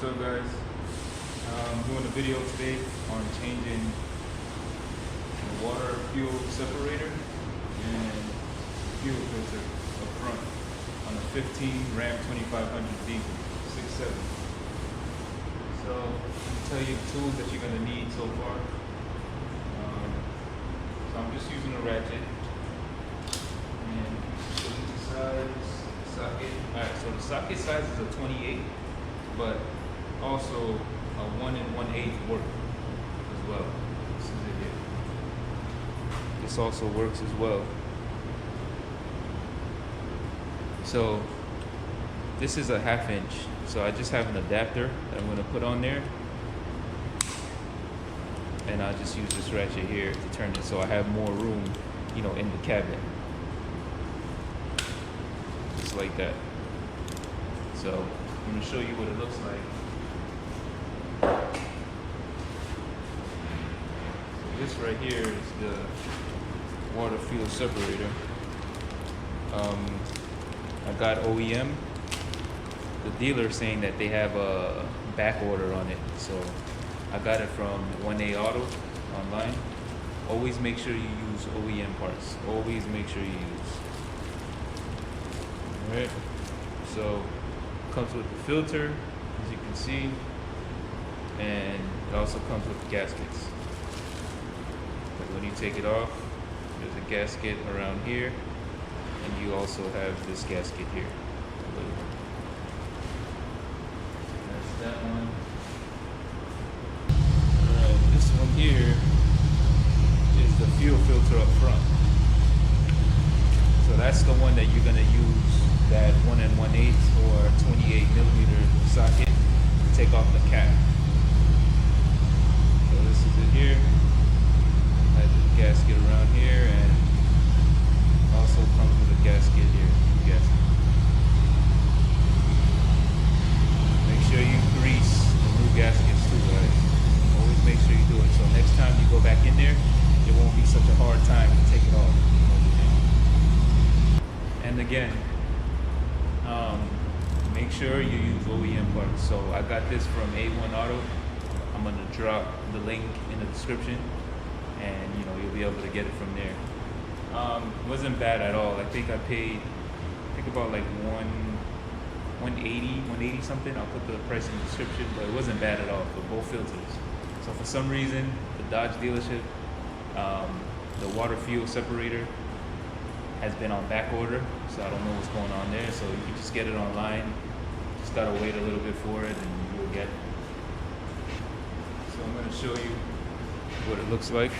what's up guys? I'm doing a video today on changing the water fuel separator and fuel filter up front on a 15 Ram 2500 diesel 6.7. So I'll tell you the tools that you're going to need so far. So I'm just using a ratchet and the size socket. Alright, so the socket size is a 28, but also a 1 1/8 work as well. This is it here. This also works as well. So this is a 1/2 inch. So I just have an adapter that I'm going to put on there, and I just use this ratchet here to turn it so I have more room, you know, in the cabinet. Just like that. So I'm going to show you what it looks like. So this right here is the water fuel separator. I got OEM. The dealer saying that they have a back order on it, so I got it from 1A Auto online. Always make sure you use OEM parts. Always make sure you use. Alright, so it comes with the filter, as you can see, and it also comes with the gaskets. But when you take it off, there's a gasket around here, and you also have this gasket here. That's that one. Alright, this one here is the fuel filter up front. So that's the one that you're gonna use that 1 1/8 or 28mm socket to take off the cap. So this is it here. Has a gasket around here, and also comes with a gasket here. Gasket. Make sure you grease the new gaskets too, right? Always make sure you do it. So next time you go back in there, it won't be such a hard time to take it off. And again, make sure you use OEM parts. So I got this from A1 Auto. I'm gonna drop the link in the description, and you know, you'll be able to get it from there. It wasn't bad at all. I think I paid about like 180 something. I'll put the price in the description, but it wasn't bad at all for both filters. So for some reason, the Dodge dealership, the water fuel separator has been on back order, so I don't know what's going on there. So you can just get it online. Just gotta wait a little bit for it, and you'll get it. So I'm gonna show you what it looks like.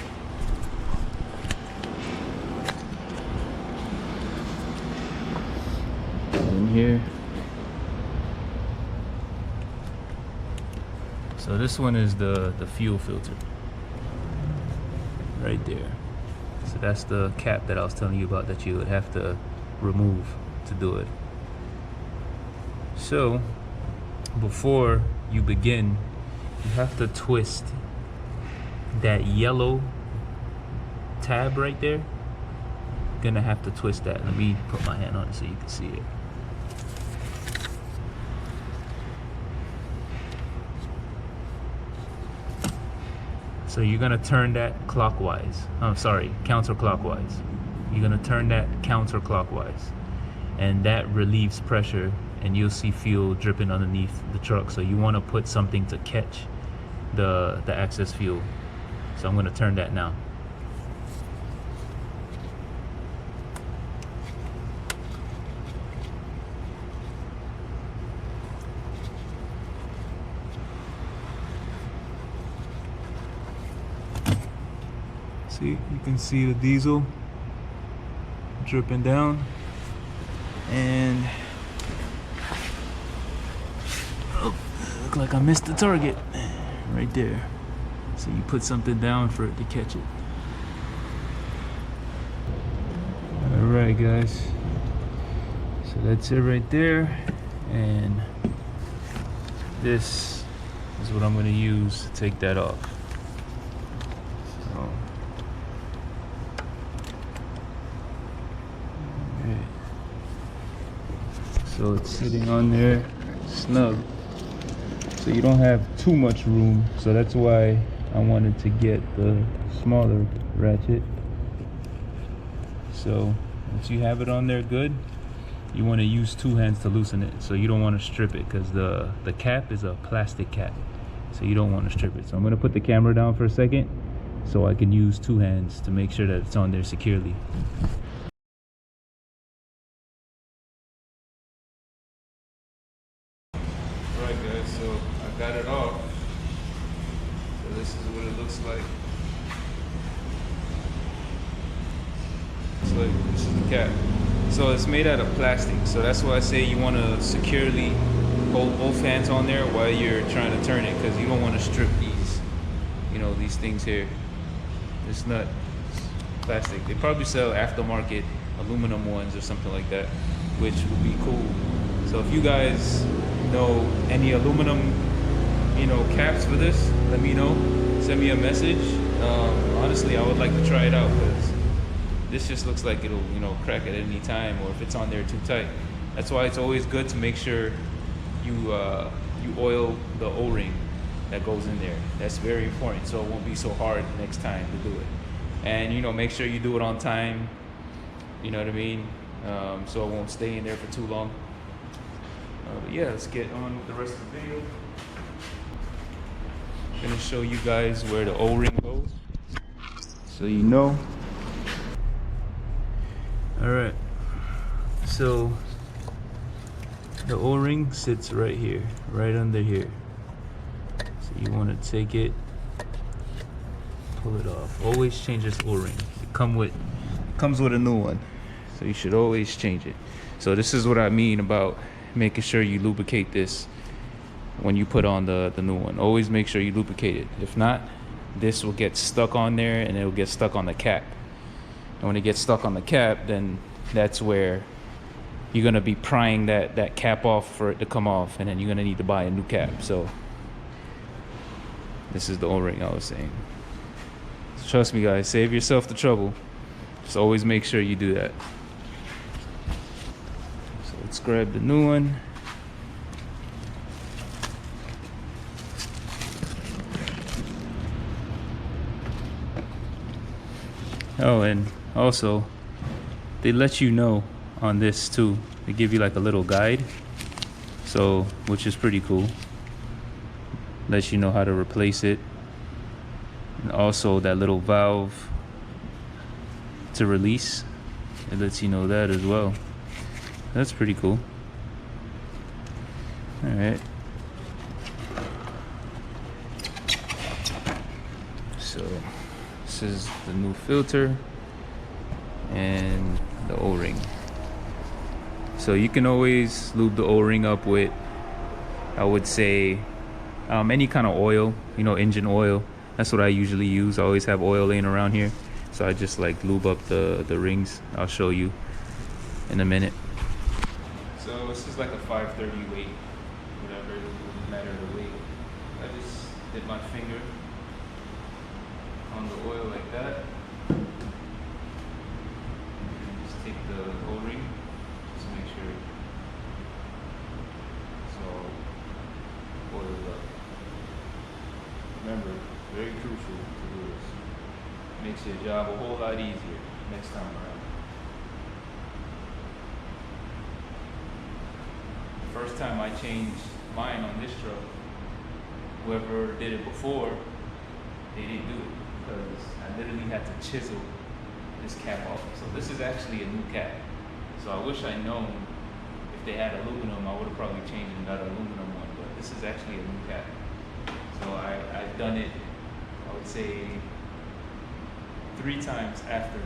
In here. So this one is the fuel filter right there. So that's the cap that I was telling you about that you would have to remove to do it. So before you begin, you have to twist that yellow tab right there. You're gonna have to twist that. Let me put my hand on it so you can see it. So you're gonna turn that clockwise. I'm sorry, counterclockwise. You're gonna turn that counterclockwise, and that relieves pressure, and you'll see fuel dripping underneath the truck. So you want to put something to catch the excess fuel. So I'm gonna turn that now. See, you can see the diesel dripping down, and oh, look like I missed the target right there. So you put something down for it to catch it. All right, guys. So that's it right there, and this is what I'm going to use to take that off. So it's sitting on there snug. so you don't have too much room. So that's why I wanted to get the smaller ratchet. So once you have it on there good, you want to use 2 hands to loosen it. So you don't want to strip it, because the cap is a plastic cap, so you don't want to strip it. So I'm going to put the camera down for a second so I can use 2 hands to make sure that it's on there securely. Alright guys, so I got it off. So this is what it looks like. So this is the cap. So it's made out of plastic, so that's why I say you want to securely hold both hands on there while you're trying to turn it, because you don't want to strip these, you know, these things here. It's not plastic. They probably sell aftermarket aluminum ones or something like that, which would be cool. So if you guys know any aluminum, you know, caps for this, let me know. Send me a message. Honestly, I would like to try it out, because this just looks like it'll, you know, crack at any time, or if it's on there too tight. That's why it's always good to make sure you oil the O-ring that goes in there. That's very important, so it won't be so hard next time to do it. And, you know, make sure you do it on time, you know what I mean, so it won't stay in there for too long. But yeah, let's get on with the rest of the video. I'm gonna show you guys where the O-ring goes, so you know. Alright, so the O-ring sits right here, right under here. So you want to take it, pull it off. Always change this O-ring. It comes with a new one, so you should always change it. So this is what I mean about making sure you lubricate this when you put on the new one. Always make sure you lubricate it. If not, this will get stuck on there, and it will get stuck on the cap. And when it gets stuck on the cap, then that's where you're gonna be prying that cap off for it to come off, and then you're gonna need to buy a new cap. So this is the O-ring I was saying. So trust me guys, save yourself the trouble. Just always make sure you do that. So let's grab the new one. Oh, and also they let you know on this too. They give you like a little guide, so which is pretty cool. Lets you know how to replace it, and also that little valve to release, it lets you know that as well. That's pretty cool. All right, so this is the new filter and the O-ring. So you can always lube the O-ring up with, I would say, any kind of oil, you know, engine oil. That's what I usually use. I always have oil laying around here, so I just like lube up the rings. I'll show you in a minute. So this is like a 530 weight, whatever, it doesn't matter the weight. I just did my finger on the oil like that. Take the O-ring, just make sure it's all oiled up. Remember, very crucial to do this. Makes your job a whole lot easier next time around. The first time I changed mine on this truck, whoever did it before, they didn't do it, because I literally had to chisel this cap off. So this is actually a new cap. So I wish I'd known if they had aluminum, I would have probably changed and got an aluminum one, but this is actually a new cap. So I've done it, I would say 3 times after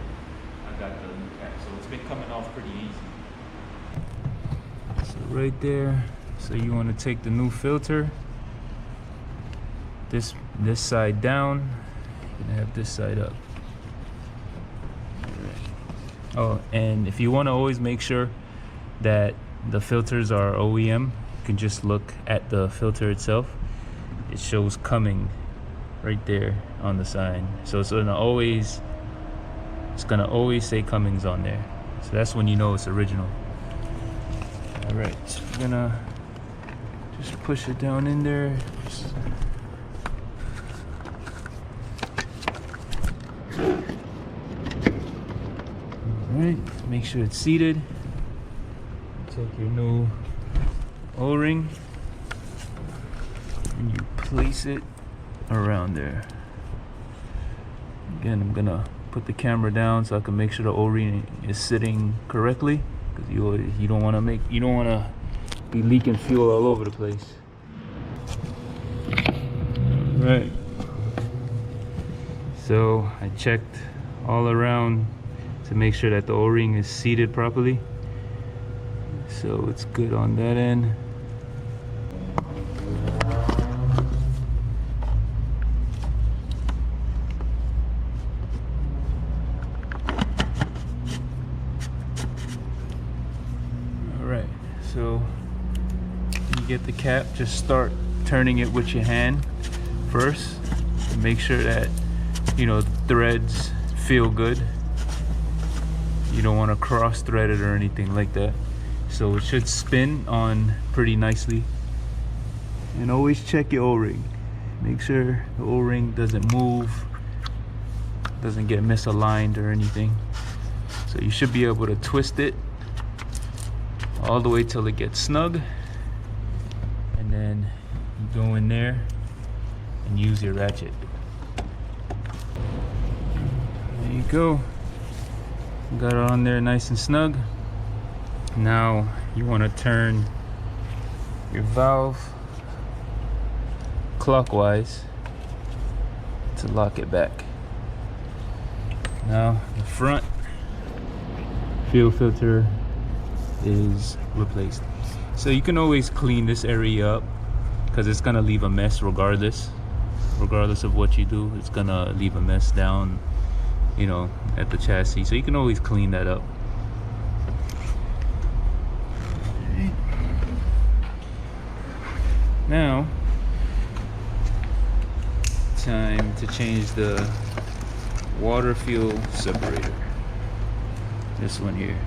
I got the new cap. So it's been coming off pretty easy. So right there, so you want to take the new filter, this side down, and have this side up. Oh, and if you want to always make sure that the filters are OEM, you can just look at the filter itself. It shows Cumming right there on the sign, so it's gonna always say Cummings on there. So that's when you know it's original. All right, so we're gonna Just push it down in there. Alright, make sure it's seated. Take your new O-ring and you place it around there. Again, I'm gonna put the camera down so I can make sure the O-ring is sitting correctly, because you don't want to be leaking fuel all over the place. Right. So I checked all around to make sure that the O-ring is seated properly. So it's good on that end. Alright, so you get the cap, just start turning it with your hand first. Make sure that, you know, the threads feel good. You don't want to cross thread it or anything like that. So it should spin on pretty nicely. And always check your O-ring. Make sure the O-ring doesn't move, doesn't get misaligned or anything. So you should be able to twist it all the way till it gets snug. And then you go in there and use your ratchet. There you go. Got it on there nice and snug. Now you want to turn your valve clockwise to lock it back. Now the front fuel filter is replaced. So you can always clean this area up, because it's gonna leave a mess regardless of what you do. It's gonna leave a mess down, you know, at the chassis. So you can always clean that up. Now, time to change the water fuel separator. This one here.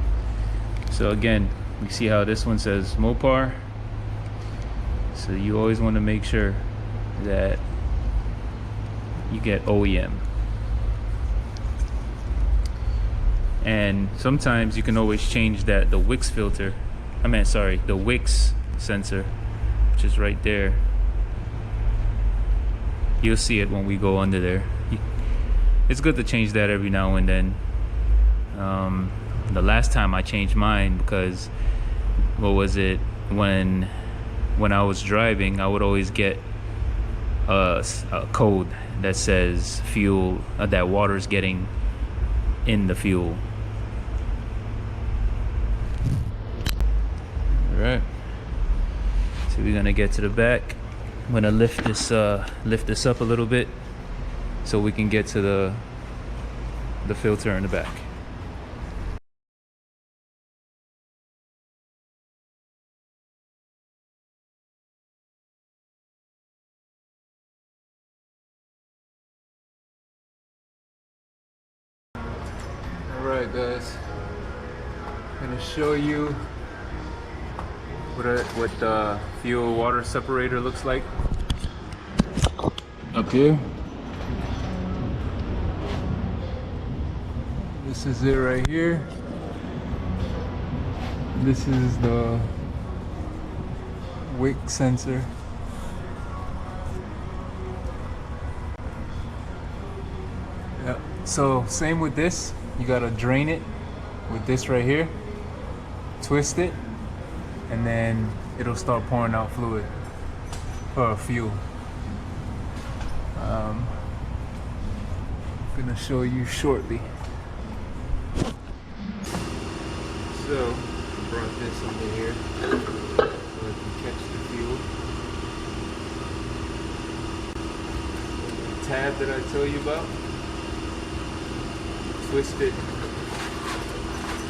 So again, you see how this one says Mopar. So you always want to make sure that you get OEM. And sometimes you can always change that, the Wix filter. The Wix sensor, which is right there. You'll see it when we go under there. It's good to change that every now and then. The last time I changed mine, because what was it, when I was driving, I would always get a code that says fuel, that water's getting in the fuel. All right, so we're gonna get to the back. I'm gonna lift this up a little bit so we can get to the filter in the back. Alright guys, I'm gonna show you what the fuel water separator looks like up here. This is it right here. This is the wick sensor. Yeah. So same with this. You gotta drain it with this right here, twist it, and then it'll start pouring out fluid for fuel. I'm gonna show you shortly. So I brought this under here so I can catch the fuel. The tab that I tell you about, twist it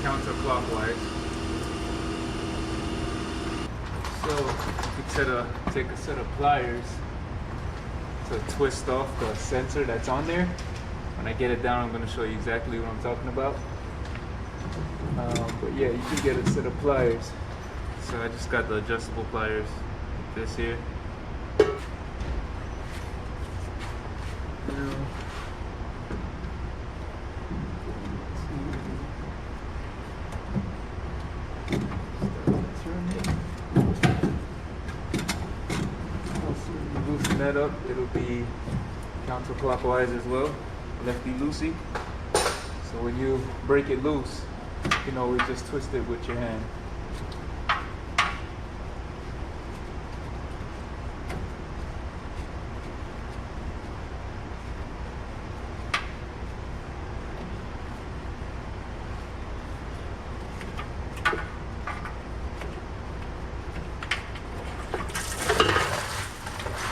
counterclockwise. So you could take a set of pliers to twist off the sensor that's on there. When I get it down, I'm going to show you exactly what I'm talking about. But yeah, you can get a set of pliers. So I just got the adjustable pliers. this here. Loosen that up, it'll be counterclockwise as well, lefty loosey. So when you break it loose, you can always just twist it with your hand.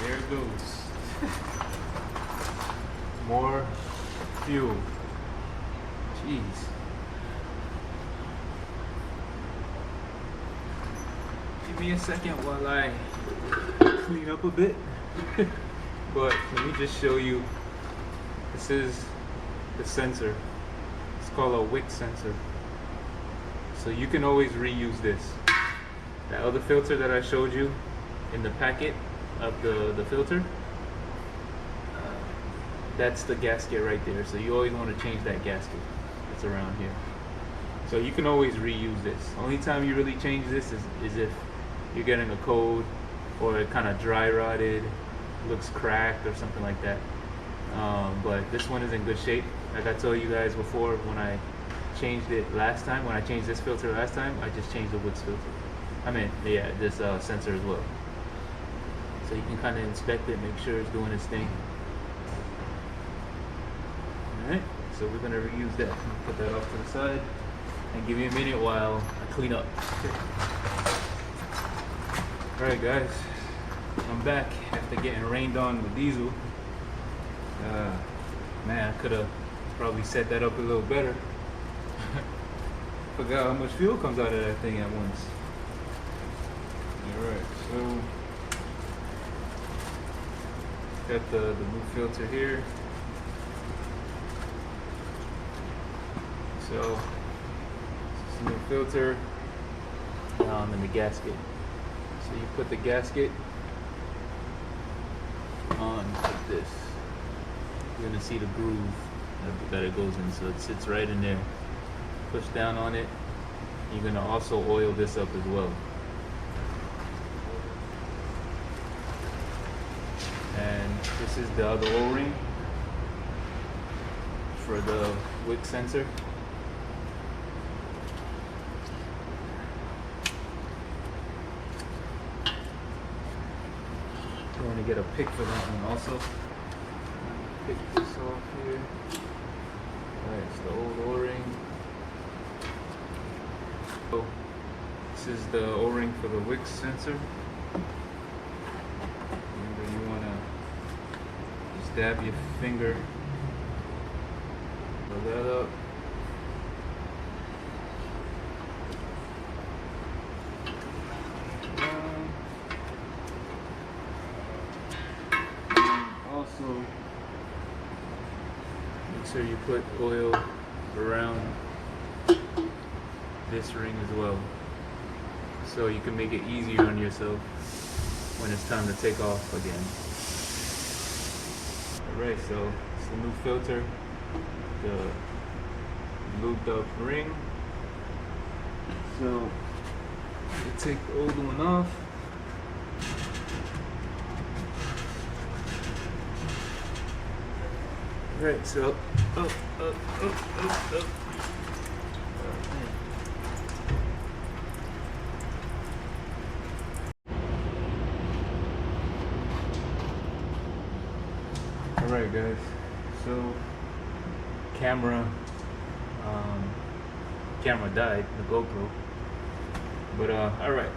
There it goes. More fuel. Jeez. Give me a second while I clean up a bit. But let me just show you. This is the sensor. It's called a wick sensor. So you can always reuse this. That other filter that I showed you in the packet of the filter, that's the gasket right there. So you always want to change that gasket that's around here. So you can always reuse this. Only time you really change this is if you're getting a cold or it kind of dry rotted, looks cracked or something like that. But this one is in good shape. Like I told you guys before, when I changed it last time, when I changed this filter last time, I just changed the Wix filter. I mean, yeah, this sensor as well. So you can kind of inspect it, make sure it's doing its thing. Alright, so we're gonna reuse that. Put that off to the side and give me a minute while I clean up. Alright guys, I'm back after getting rained on with diesel. Man, I could have probably set that up a little better. Forgot how much fuel comes out of that thing at once. Alright, so got the new filter here. So this is the new filter and the gasket. So you put the gasket on like this. You're gonna see the groove that it goes in. So it sits right in there. Push down on it. You're gonna also oil this up as well. And this is the other O-ring for the wick sensor. Going to get a pick for that one also. Pick this off here. Alright, it's the old O-ring. So this is the O-ring for the wick sensor. Remember, you want to just dab your finger, pull that up. Also, make sure you put oil around this ring as well, so you can make it easier on yourself when it's time to take off again. Alright, so it's the new filter, the lubed up ring. So you take the old one off. Right, so up. Alright guys, so camera died, the GoPro, but alright,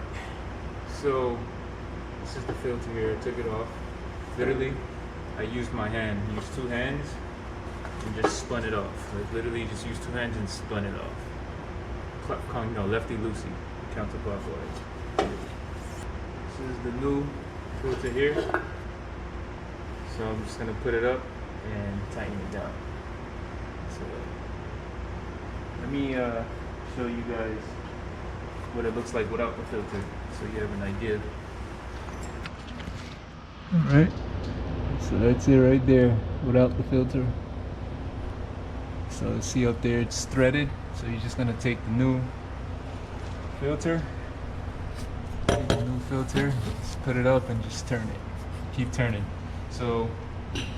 so this is the filter here. I took it off. Literally, I used my hand, used two hands and just spun it off. Like literally just used two hands and spun it off. Lefty loosey, counterclockwise. This is the new filter here. So I'm just gonna put it up and tighten it down. So let me show you guys what it looks like without the filter, so you have an idea. All right, so that's it right there without the filter. So see up there, it's threaded. So you're just gonna take the new filter, just put it up and just turn it. Keep turning. So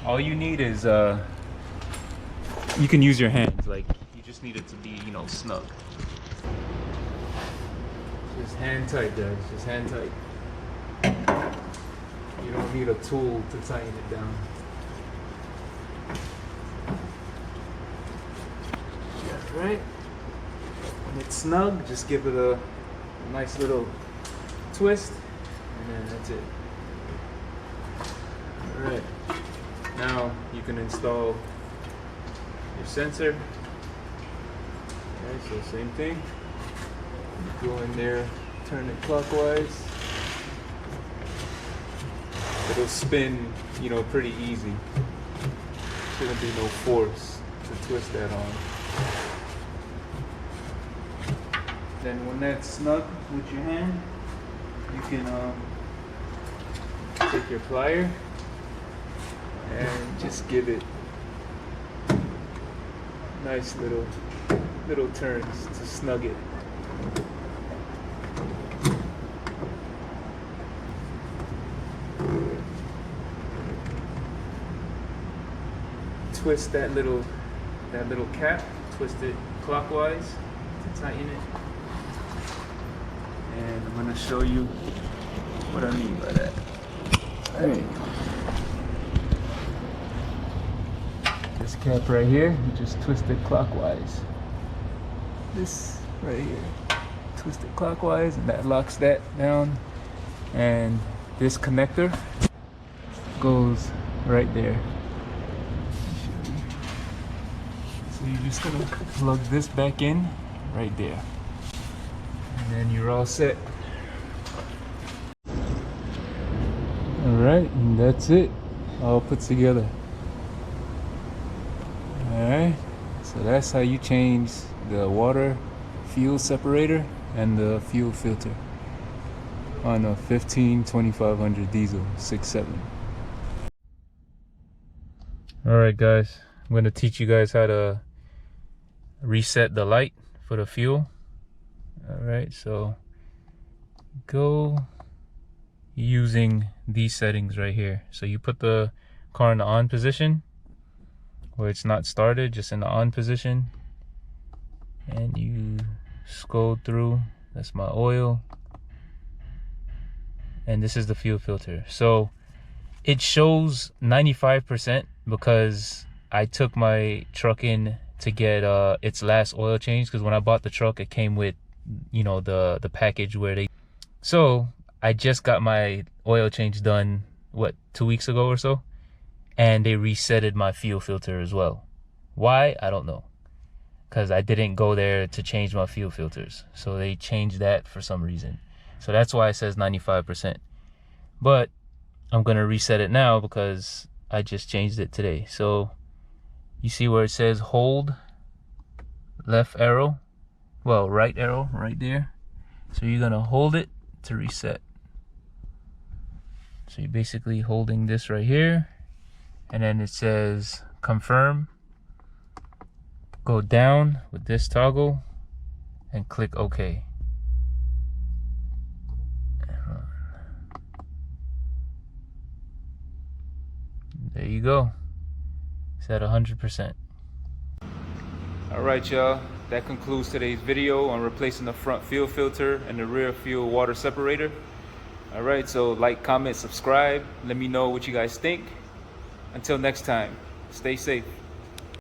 all you need is you can use your hands. Like you just need it to be, you know, snug. Just hand tight, guys. Just hand tight. You don't need a tool to tighten it down. Yeah, right. When it's snug, just give it a nice little twist, and then that's it. All right. Now you can install your sensor. Okay, so same thing. Go in there, turn it clockwise. It'll spin, you know, pretty easy. Shouldn't be no force to twist that on. Then when that's snug with your hand, you can take your plier and just give it nice little turns to snug it. Twist that little cap, twist it clockwise to tighten it. And I'm gonna show you what I mean by that. Alright. This cap right here, you just twist it clockwise. This right here, twist it clockwise, and that locks that down. And this connector goes right there. So you're just gonna plug this back in right there. And then you're all set. Alright, and that's it. All put together. Alright, so that's how you change the water fuel separator and the fuel filter on a 2500 diesel 6.7. Alright guys, I'm going to teach you guys how to reset the light for the fuel. Alright, so go using these settings right here. So you put the car in the on position where it's not started, just in the on position, and you scroll through. That's my oil, and this is the fuel filter. So it shows 95% because I took my truck in to get its last oil change, because when I bought the truck it came with, you know, the package where they, so I just got my oil change done, what, 2 weeks ago or so, and they resetted my fuel filter as well. Why? I don't know, because I didn't go there to change my fuel filters, so they changed that for some reason. So that's why it says 95%, but I'm gonna reset it now because I just changed it today. So you see where it says hold left arrow, well, right arrow right there. So you're gonna hold it to reset. So you're basically holding this right here, and then it says confirm. Go down with this toggle and click OK. There you go. It's at 100%. Alright y'all, that concludes today's video on replacing the front fuel filter and the rear fuel water separator. Alright, so like, comment, subscribe. Let me know what you guys think. Until next time, stay safe.